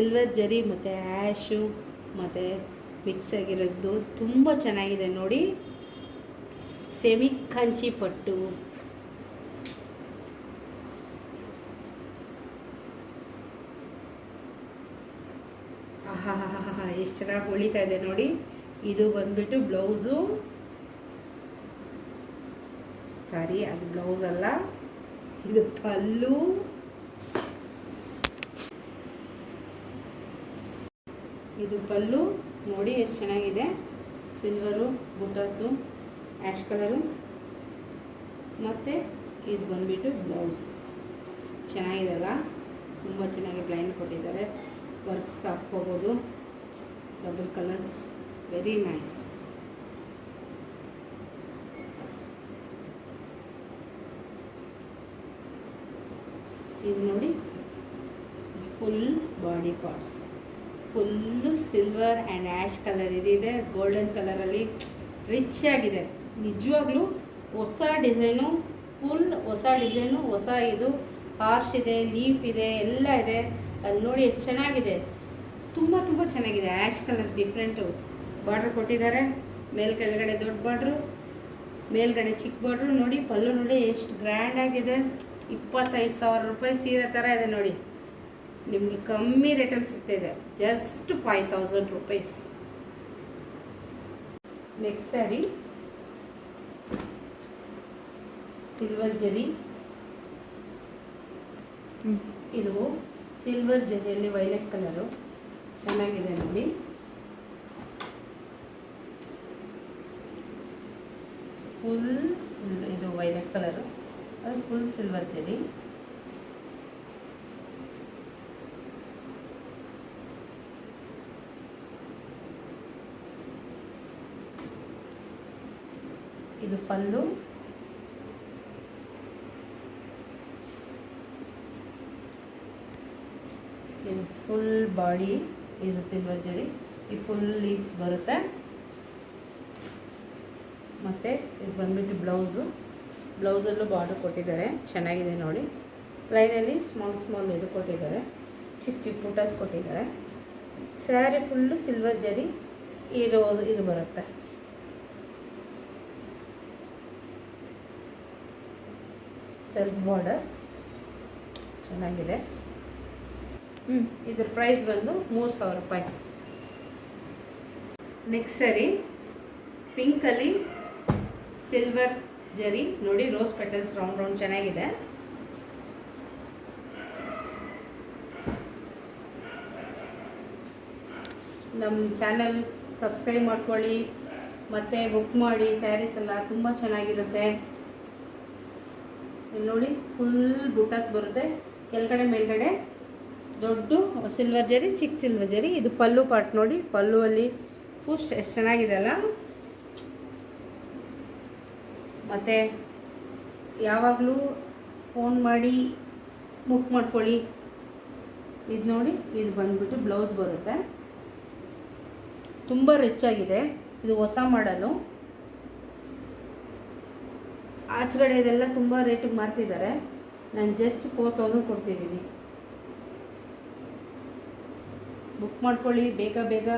Silver ಜರಿ ಮತ್ತು ಆ್ಯಶು ಮತ್ತು ಮಿಕ್ಸ್ ಆಗಿರೋದು ತುಂಬ ಚೆನ್ನಾಗಿದೆ ನೋಡಿ. ಸೆಮಿ ಕಂಚಿ ಪಟ್ಟು, ಎಷ್ಟು ಚೆನ್ನಾಗಿ ಹೊಳಿತಾ ಇದೆ ನೋಡಿ. ಇದು ಬಂದ್ಬಿಟ್ಟು ಬ್ಲೌಸು, ಸಾರಿ ಅದು ಬ್ಲೌಸ್ ಅಲ್ಲ, ಇದು ಪಲ್ಲು. ಇದು ಪಲ್ಲು ನೋಡಿ ಎಷ್ಟು ಚೆನ್ನಾಗಿದೆ. ಸಿಲ್ವರು, ಬುಟಾಸು, ಆ್ಯಶ್ ಕಲರು, ಮತ್ತು ಇದು ಬಂದ್ಬಿಟ್ಟು ಬ್ಲೌಸ್. ಚೆನ್ನಾಗಿದೆಲ್ಲ, ತುಂಬ ಚೆನ್ನಾಗಿ ಬ್ಲೈಂಡ್ ಕೊಟ್ಟಿದ್ದಾರೆ. ವರ್ಕ್ಸ್ಗೆ ಹಾಕ್ಕೋಬೋದು. Double colours, very nice. ಇದು ನೋಡಿ full body parts, full silver and ash colour ಇದಿದೆ. ಗೋಲ್ಡನ್ ಕಲರಲ್ಲಿ ರಿಚ್ ಆಗಿದೆ. ನಿಜವಾಗ್ಲೂ ಹೊಸ ಡಿಸೈನು, ಫುಲ್ ಹೊಸ ಡಿಸೈನು, ಹೊಸ ಇದು ಹಾರ್ಶ್ ಇದೆ, ಲೀಫ್ ಇದೆ, ಎಲ್ಲ ಇದೆ. ಅಲ್ಲಿ ನೋಡಿ ಎಷ್ಟು ಚೆನ್ನಾಗಿದೆ, ತುಂಬ ತುಂಬ ಚೆನ್ನಾಗಿದೆ. ಆ್ಯಶ್ ಕಲರ್ ಡಿಫ್ರೆಂಟು ಬಾರ್ಡ್ರ್ ಕೊಟ್ಟಿದ್ದಾರೆ. ಕೆಳಗಡೆ ದೊಡ್ಡ ಬಾರ್ಡ್ರು, ಮೇಲ್ಗಡೆ ಚಿಕ್ಕ ಬಾರ್ಡ್ರು. ನೋಡಿ ಪಲ್ಲು ನೋಡಿ ಎಷ್ಟು ಗ್ರ್ಯಾಂಡ್ ಆಗಿದೆ. 25,000 ರೂಪಾಯಿ ಸೀರೆ ಥರ ಇದೆ ನೋಡಿ. ನಿಮಗೆ ಕಮ್ಮಿ ರೇಟಲ್ಲಿ ಸಿಗ್ತಾಯಿದೆ, just 5,000 rupees. Next sari silver ಜರಿ. ಇದು ಸಿಲ್ವರ್ ಜರಿಯಲ್ಲಿ ವೈಲೆಟ್ ಕಲರು ಚೆನ್ನಾಗಿದೆ ನೋಡಿ. ಫುಲ್ ಇದು ವೈಲೆಟ್ ಕಲರು, ಅದು ಫುಲ್ ಸಿಲ್ವರ್ ಜರಿ. ಇದು ಪಲ್ಲು, ಇದು ಫುಲ್ ಬಾಡಿ, ಇದು ಸಿಲ್ವರ್ ಜರಿ. ಈ ಫುಲ್ ಲೀವ್ಸ್ ಬರುತ್ತೆ. ಮತ್ತು ಇದು ಬಂದ್ಬಿಟ್ಟು ಬ್ಲೌಸು. ಬ್ಲೌಸಲ್ಲೂ ಬಾರ್ಡರ್ ಕೊಟ್ಟಿದ್ದಾರೆ, ಚೆನ್ನಾಗಿದೆ ನೋಡಿ. ಲೈನಲ್ಲಿ ಸ್ಮಾಲ್ ಇದು ಕೊಟ್ಟಿದ್ದಾರೆ, ಚಿಕ್ಕ ಚಿಕ್ಕ ಬುಟಾಸ್ ಕೊಟ್ಟಿದ್ದಾರೆ. ಸ್ಯಾರಿ ಫುಲ್ಲು ಸಿಲ್ವರ್ ಜರಿ, ಈ ರೋಸ್ ಇದು ಬರುತ್ತೆ. ಸೆಲ್ಫ್ ಬಾರ್ಡರ್ ಚೆನ್ನಾಗಿದೆ. ಇದ್ರ ಪ್ರೈಸ್ ಬಂದು 3,000 ರೂಪಾಯಿ. ನೆಕ್ಸ್ಟ್ ಸ್ಯಾರಿ ಪಿಂಕಲ್ಲಿ ಸಿಲ್ವರ್ ಜರಿ ನೋಡಿ, ರೋಸ್ ಪೆಟಲ್ಸ್ ರೌಂಡ್ ಚೆನ್ನಾಗಿದೆ. ನಮ್ಮ ಚಾನಲ್ ಸಬ್ಸ್ಕ್ರೈಬ್ ಮಾಡ್ಕೊಳ್ಳಿ ಮತ್ತು ಬುಕ್ ಮಾಡಿ. ಸ್ಯಾರೀಸ್ ಎಲ್ಲ ತುಂಬ ಚೆನ್ನಾಗಿರುತ್ತೆ. ಇಲ್ಲಿ ನೋಡಿ ಫುಲ್ ಬುಟಾಸ್ ಬರುತ್ತೆ. ಕೆಳಗಡೆ ಮೇಲ್ಗಡೆ ದೊಡ್ಡ ಸಿಲ್ವರ್ ಜರಿ, ಚಿಕ್ಕ ಸಿಲ್ವರ್ ಜರಿ. ಇದು ಪಲ್ಲು ಪಾರ್ಟ್ ನೋಡಿ, ಪಲ್ಲುವಲ್ಲಿ ಫುಲ್ ಎಷ್ಟು ಚೆನ್ನಾಗಿದೆ ಅಲ್ಲ. ಮತ್ತು ಯಾವಾಗಲೂ ಫೋನ್ ಮಾಡಿ ಬುಕ್ ಮಾಡ್ಕೊಳ್ಳಿ. ಇದು ನೋಡಿ, ಇದು ಬಂದ್ಬಿಟ್ಟು ಬ್ಲೌಸ್ ಬರುತ್ತೆ. ತುಂಬ ರಿಚ್ ಆಗಿದೆ. ಇದು ಹೊಸ ಮಾಡಲು. ಆಚೆಗಡೆ ಇದೆಲ್ಲ ತುಂಬ ರೇಟಿಗೆ ಮಾರ್ತಿದ್ದಾರೆ. ನಾನು ಜಸ್ಟ್ 4,000 ಕೊಡ್ತಿದ್ದೀನಿ. ಬುಕ್ ಮಾಡ್ಕೊಳ್ಳಿ ಬೇಗ ಬೇಗ.